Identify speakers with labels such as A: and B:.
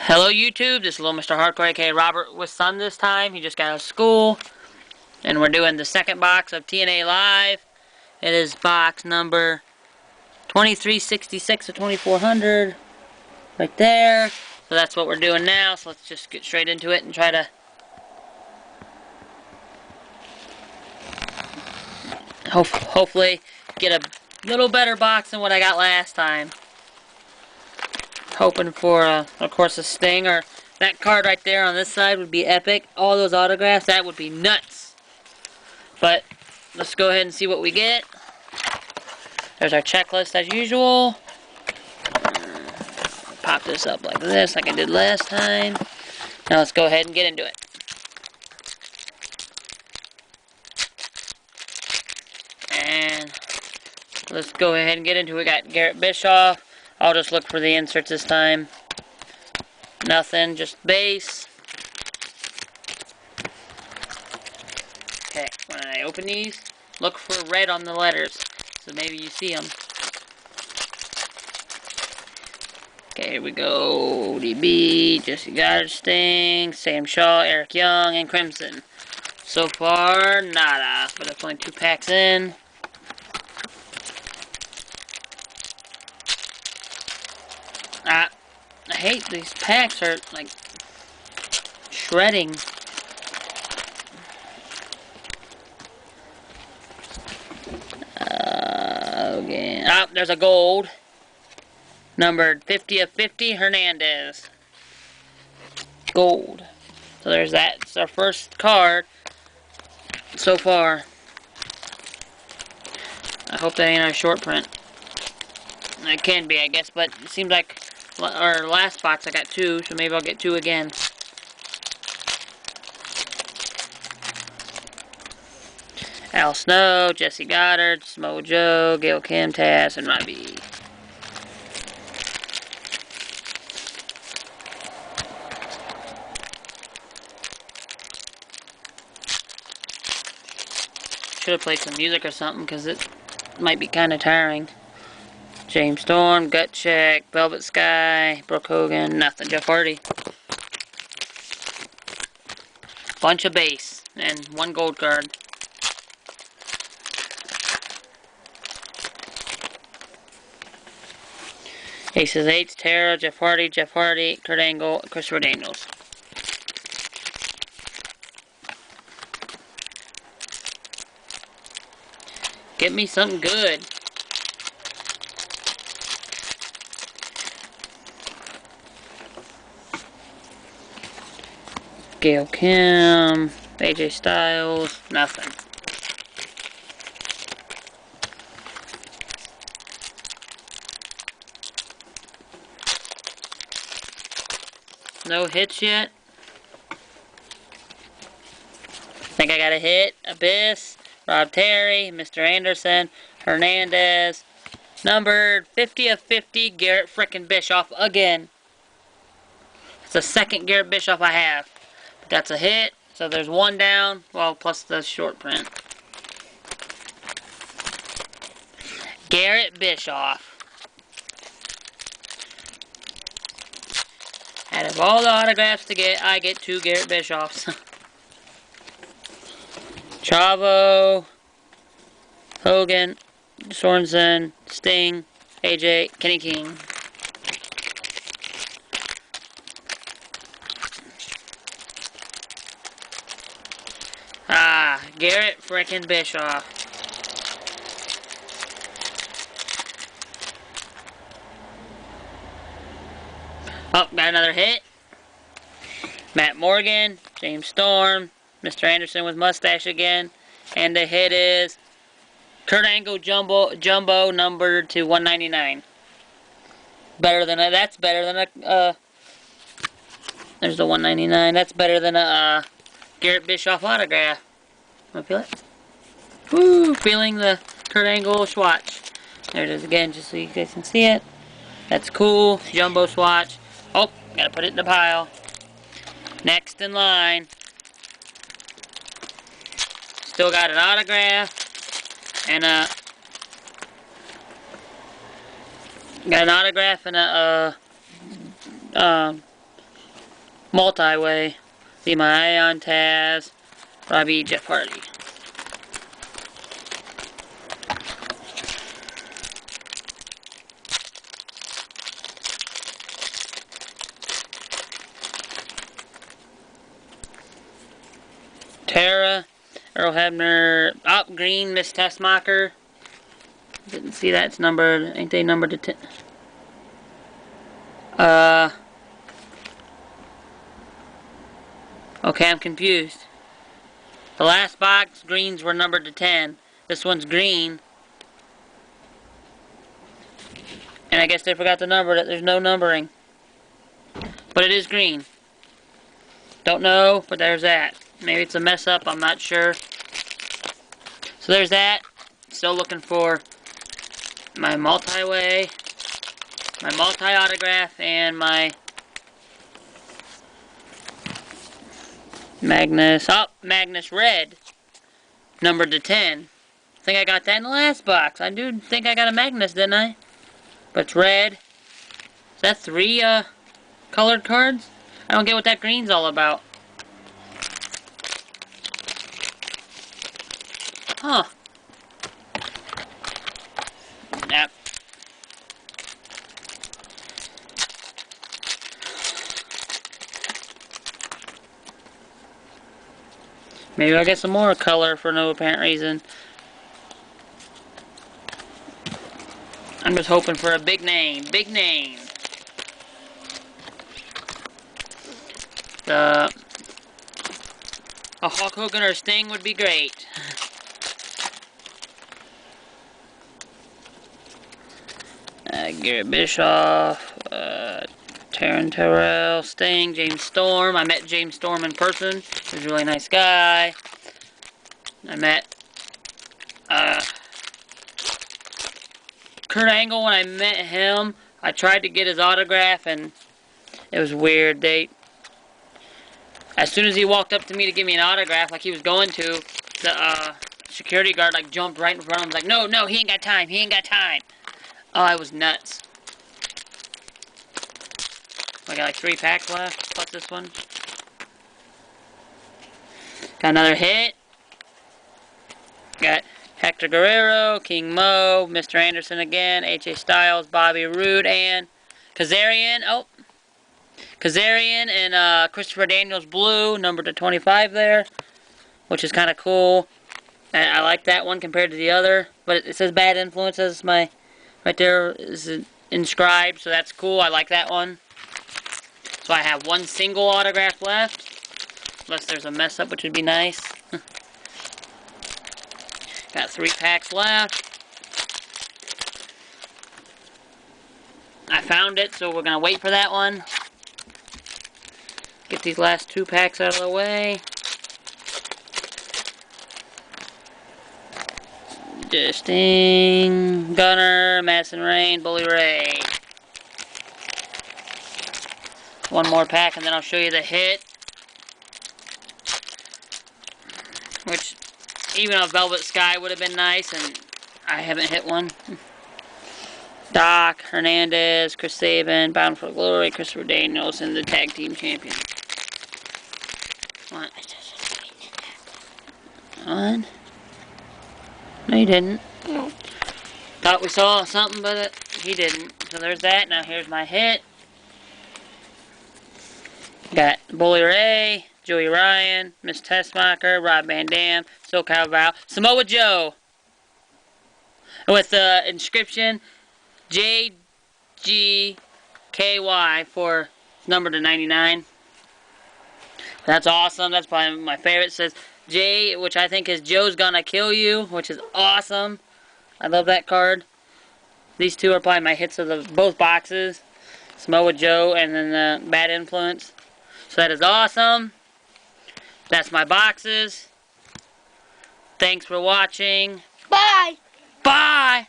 A: Hello YouTube, this is Little Mr. Hardcore, aka Robert with son this time. He just got out of school. And we're doing the second box of TNA Live. It is box number 2366 of 2400. Right there. So that's what we're doing now. So let's just get straight into it and try to hopefully get a little better box than what I got last time. Hoping for, of course, a Sting, or that card right there on this side would be epic. All those autographs, that would be nuts. But let's go ahead and see what we get. There's our checklist as usual. Pop this up like this, like I did last time. Now let's go ahead and get into it. And let's go ahead and get into it. We got Garrett Bischoff. I'll just look for the inserts this time. Nothing, just base. Okay, when I open these, look for red on the letters, so maybe you see them. Okay, here we go. ODB, Jesse Goddard, Sting, Sam Shaw, Eric Young, and Crimson. So far, nada, but it's only 2 packs in. I hate these packs are like shredding. Again. There's a gold. Numbered 50 of 50, Hernandez. Gold. So there's that. It's our first card so far. I hope that ain't our short print. It can be, I guess, but it seems like our last box I got 2, so maybe I'll get 2 again. Al Snow, Jesse Goddard, Samoa Joe, Gail Kim, Taz, and Robbie. Should have played some music or something, because it might be kind of tiring. James Storm, Gut Check, Velvet Sky, Brooke Hogan, nothing. Jeff Hardy. Bunch of base, and 1 gold card. Aces 8s, Tara, Jeff Hardy, Kurt Angle, Christopher Daniels. Get me something good. Gail Kim, AJ Styles, nothing. No hits yet. Think I got a hit. Abyss, Rob Terry, Mr. Anderson, Hernandez. Numbered 50 of 50, Garrett frickin' Bischoff again. It's the second Garrett Bischoff I have. But that's a hit. So there's 1 down. Well, plus the short print. Garrett Bischoff. Out of all the autographs to get, I get 2 Garrett Bischoffs. Chavo, Hogan, Sorensen, Sting, AJ, Kenny King. Garrett frickin' Bischoff. Oh, got another hit. Matt Morgan, James Storm, Mr. Anderson with mustache again. And the hit is Kurt Angle Jumbo numbered to 199. Better than a, that's better than a, there's the 199. That's better than a, Garrett Bischoff autograph. Wanna feel it? Woo! Feeling the Kurt Angle swatch. There it is again, just so you guys can see it. That's cool. Jumbo swatch. Oh, gotta put it in the pile. Next in line. Still got an autograph and a multi-way. See my Ion, Taz, Robbie, Jeff Hardy. Tara, Earl Hebner, up green, Miss Tessmacher. Didn't see that, it's numbered, ain't they numbered to 10? Okay, I'm confused. The last box, greens were numbered to 10. This one's green. And I guess they forgot to number it. There's no numbering. But it is green. Don't know, but there's that. Maybe it's a mess up, I'm not sure. So there's that. Still looking for my multi-way, my multi-autograph, and my Magnus. Oh, Magnus Red. Numbered to 10. I think I got that in the last box. I do think I got a Magnus, didn't I? But it's red. Is that 3 colored cards? I don't get what that green's all about. Huh. Yep. Maybe I'll get some more color for no apparent reason. I'm just hoping for a big name. Big name. A Hulk Hogan or Sting would be great. Garrett Bischoff, Taryn Terrell, Sting, James Storm. I met James Storm in person. He's a really nice guy. I met Kurt Angle. When I met him, I tried to get his autograph and it was weird. As soon as he walked up to me to give me an autograph, like he was going to, the security guard like jumped right in front of him. Was like, no, he ain't got time. He ain't got time. Oh, I was nuts. I got like 3 packs left. Plus this one. Got another hit. Got Hector Guerrero, King Mo, Mr. Anderson again, AJ Styles, Bobby Roode, and Kazarian. Oh, Kazarian and Christopher Daniels Blue, numbered to 25 there, which is kind of cool. And I like that one compared to the other, but it says Bad Influences. My right there is inscribed, so that's cool. I like that one. So I have 1 single autograph left, unless there's a mess up, which would be nice. Got 3 packs left. I found it, so we're gonna wait for that one. Get these last 2 packs out of the way. Sting, Gunner, Madison Rain, Bully Ray. 1 more pack and then I'll show you the hit. Which, even a Velvet Sky would have been nice, and I haven't hit one. Doc, Hernandez, Chris Sabin, Bound for Glory, Christopher Daniels, and the Tag Team Champion. What? One? No, you didn't. No. Thought we saw something, but he didn't. So there's that. Now here's my hit. Got Bully Ray, Joey Ryan, Miss Tessmacher, Rob Van Dam, SoCal Val, Samoa Joe. With the inscription JGKY for number to 99. That's awesome. That's probably my favorite. It says J, which I think is Joe's Gonna Kill You, which is awesome. I love that card. These 2 are probably my hits of both boxes. Samoa Joe and then Bad Influence. So that is awesome. That's my boxes. Thanks for watching.
B: Bye.
A: Bye.